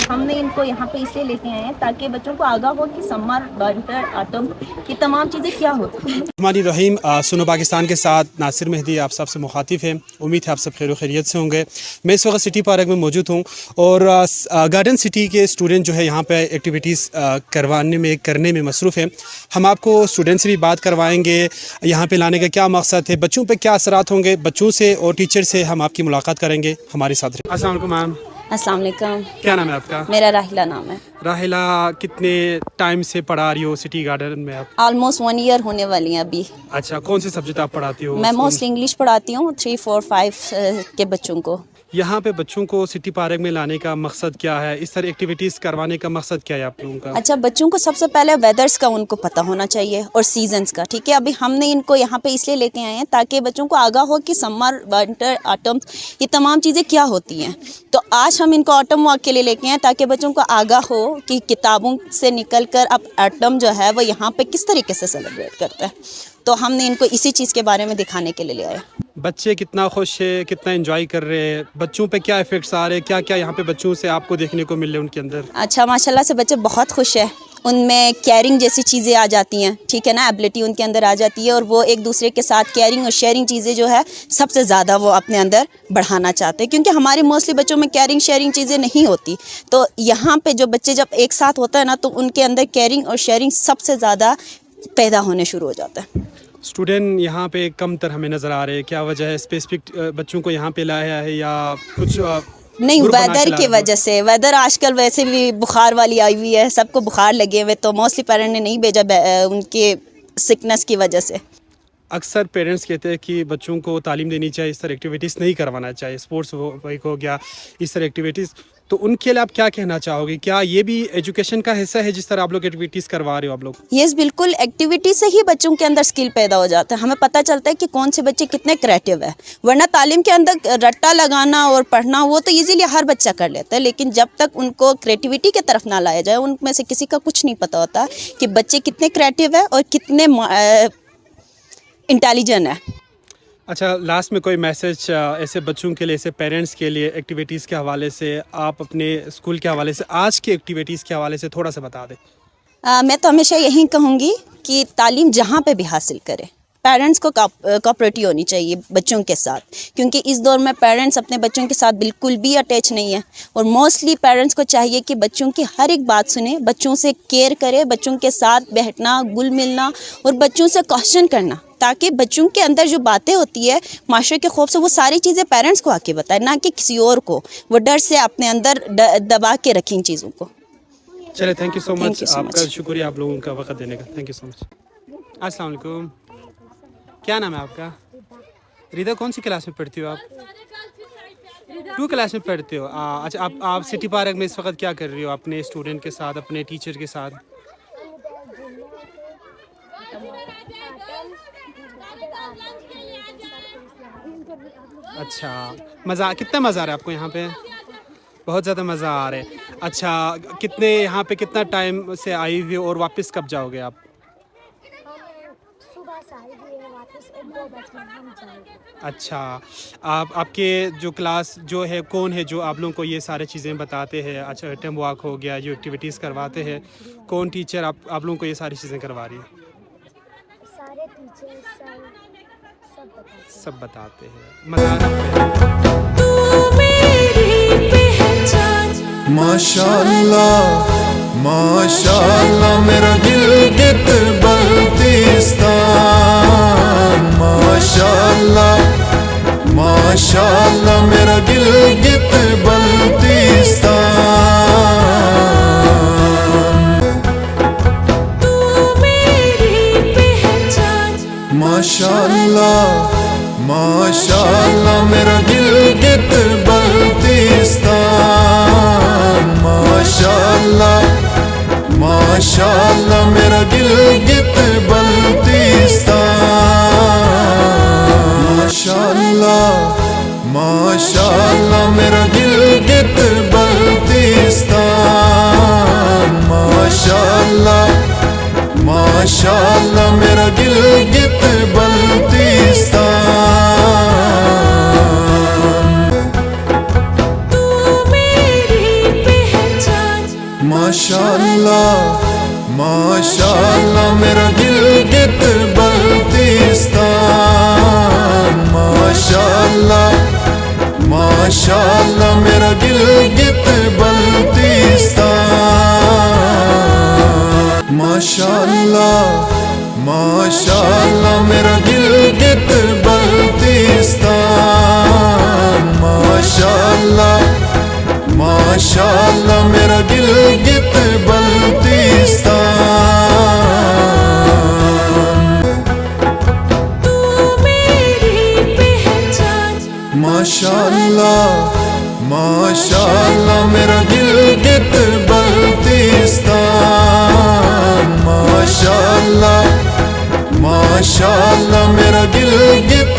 हमने इनको यहाँ पे इसलिए लेके आए हैं ताकि बच्चों को आगाह हो कि समर, विंटर, ऑटम ये तमाम चीज़ें क्या होती हैं। हमारी रहीम सुनो पाकिस्तान के साथ नासिर मेहदी आप सबसे मुखातिब हैं। उम्मीद है आप सब खैर खैरियत से होंगे। मैं इस वक्त सिटी पार्क में मौजूद हूँ और गार्डन सिटी के स्टूडेंट जो है यहाँ पे एक्टिविटीज़ करने में मसरूफ़ हैं। हम आपको स्टूडेंट से भी बात करवाएंगे, यहाँ पे लाने का क्या मकसद है, बच्चों पे क्या असरात होंगे, बच्चों से और टीचर से हम आपकी मुलाकात करेंगे। हमारे साथ रहिए। अस्सलाम वालेकुम मैम। अस्सलाम वालेकुम। क्या नाम है आपका? मेरा राहिला नाम है। राहिला, कितने टाइम से पढ़ा रही हो सिटी गार्डन में आप? ऑलमोस्ट 1 ईयर होने वाली हैं अभी। अच्छा, कौन से सब्जेक्ट आप पढ़ाती हो? मैं मोस्टली इंग्लिश पढ़ाती हूँ 3, 4, 5 के बच्चों को। यहाँ पे बच्चों को सिटी पार्क में लाने का मकसद क्या है? इस तरह एक्टिविटीज़ करवाने का मकसद क्या है आप लोगों का? अच्छा, बच्चों को सबसे पहले वेदर्स का उनको पता होना चाहिए और सीजन्स का। ठीक है, अभी हमने इनको यहाँ पे इसलिए लेके आए हैं ताकि बच्चों को आगाह हो कि समर, विंटर, ऑटम ये तमाम चीज़ें क्या होती हैं। तो आज हम इनको ऑटम वॉक के लिए लेके आए ताकि बच्चों को आगाह हो कि किताबों से निकल कर अब ऑटम जो है वो यहाँ पे किस तरीके से सेलिब्रेट करता है। तो हमने इनको इसी चीज़ के बारे में दिखाने के लिए ले आए। बच्चे कितना खुश है, कितना एंजॉय कर रहे हैं, बच्चों पे क्या इफेक्ट्स आ रहे हैं, क्या क्या यहाँ पे बच्चों से आपको देखने को मिल रहे हैं उनके अंदर? अच्छा, माशाल्लाह से बच्चे बहुत खुश है। उनमें केयरिंग जैसी चीज़ें आ जाती हैं, ठीक है ना, एबिलिटी उनके अंदर आ जाती है और वो एक दूसरे के साथ केयरिंग और शेयरिंग चीज़ें जो है सबसे ज़्यादा वो अपने अंदर बढ़ाना चाहते हैं, क्योंकि हमारे मोस्टली बच्चों में केयरिंग शेयरिंग चीज़ें नहीं होती। तो यहाँ पे जो बच्चे जब एक साथ होता है ना तो उनके अंदर केयरिंग और शेयरिंग सबसे ज़्यादा पैदा होने शुरू हो जाता है। स्टूडेंट यहाँ पे कम तर हमें नज़र आ रहे हैं, क्या वजह है? स्पेसिफिक बच्चों को यहाँ पे लाया है या कुछ नहीं, वेदर की वजह से। वेदर आजकल वैसे भी बुखार वाली आई हुई है, सबको बुखार लगे हुए, तो मोस्टली पेरेंट ने नहीं भेजा उनके सिकनेस की वजह से। अक्सर पेरेंट्स कहते हैं कि बच्चों को तालीम देनी चाहिए, इस तरह एक्टिविटीज़ नहीं करवाना चाहिए, स्पोर्ट्स हो गया, इस तरह एक्टिविटीज़। तो उनके लिए आप क्या कहना चाहोगे? क्या ये भी एजुकेशन का हिस्सा है जिस तरह आप लोग एक्टिविटीज़ करवा रहे हो आप लोग? यस, बिल्कुल। एक्टिविटी से ही बच्चों के अंदर स्किल पैदा हो जाता है। हमें पता चलता है कि कौन से बच्चे कितने क्रिएटिव है। वरना तालीम के अंदर रट्टा लगाना और पढ़ना वो तो इजीली हर बच्चा कर लेता है, लेकिन जब तक उनको क्रिएटिविटी की तरफ ना लाया जाए, उनमें से किसी का कुछ नहीं पता होता कि बच्चे कितने क्रिएटिव है और कितने इंटेलिजेंट है। अच्छा, लास्ट में कोई मैसेज ऐसे बच्चों के लिए, ऐसे पेरेंट्स के लिए एक्टिविटीज़ के हवाले से, आप अपने स्कूल के हवाले से, आज की एक्टिविटीज़ के हवाले से थोड़ा सा बता दें। मैं तो हमेशा यही कहूँगी कि तालीम जहाँ पे भी हासिल करें, पेरेंट्स को कोऑपरेटिव होनी चाहिए बच्चों के साथ, क्योंकि इस दौर में पेरेंट्स अपने बच्चों के साथ बिल्कुल भी अटैच नहीं है। और मोस्टली पेरेंट्स को चाहिए कि बच्चों की हर एक बात सुने, बच्चों से केयर करे, बच्चों के साथ बैठना, घुल मिलना और बच्चों से क्वेश्चन करना, ताकि बच्चों के अंदर जो बातें होती है माशरे के खौफ से, वो सारी चीज़ें पेरेंट्स को आके बताए, ना कि किसी और को। वो डर से अपने अंदर दबा के रखें इन चीज़ों को। चले, थैंक यू सो मच। आपका शुक्रिया आप लोगों का वक्त देने का। Thank you so much. अस्सलाम वालेकुम। क्या नाम है आपका? रिदा। कौन सी क्लास में पढ़ती हो आप? 2 क्लास में पढ़ते हो। अच्छा, आप सिटी पार्क में इस वक्त क्या कर रही हो अपने स्टूडेंट के साथ, अपने टीचर के साथ? अच्छा, मज़ा, कितना मज़ा आ रहा है आपको यहाँ पे? बहुत ज़्यादा मज़ा आ रहा है। अच्छा, कितने यहाँ पे कितना टाइम से आई हुई और वापस कब जाओगे आप? सुबह से आई हुई है, वापस 1-2 बजे हम जाएंगे। अच्छा, आपके जो क्लास जो है, कौन है जो आप लोगों को ये सारी चीज़ें बताते हैं? अच्छा, टेम वॉक हो गया, जो एक्टिविटीज़ करवाते हैं, कौन टीचर आप लोगों को ये सारी चीज़ें करवा रही है? सारे टीचर्स सब बताते हैं। मज़ा आ रहा है? माशाअल्लाह माशाअल्लाह मेरा दिल गित बल्तिस्तान। माशाअल्लाह माशाअल्लाह मेरा दिल गित बल्तिस्तान। माशाअल्लाह माशाअल्लाह मेरा दिल गित बल्तिस्तान। माशाअल्लाह माशाअल्लाह मेरा दिल गित बल्तिस्तान। माशाअल्लाह माशाअल्लाह मेरा दिल गित बल्तिस्तान। माशाअल्लाह माशाअल्लाह मेरा दिल गित बल्तिस्तान। माशाअल्लाह माशाअल्लाह मेरा गिलगित बल्तिस्तान माशाअल्लाह माशाअल्लाह मेरा गिलगित बल्तिस्तान माशाअल्लाह माशाअल्लाह मेरा गिलगित बल्तिस्तान माशाअल्लाह माशाअल्लाह मेरा गिलगित बल्तिस्तान तू मेरी पहचान माशाअल्लाह माशाअल्लाह मेरा गिलगित बल्तिस्तान माशाअल्लाह माशाअल्लाह मेरा गिलगित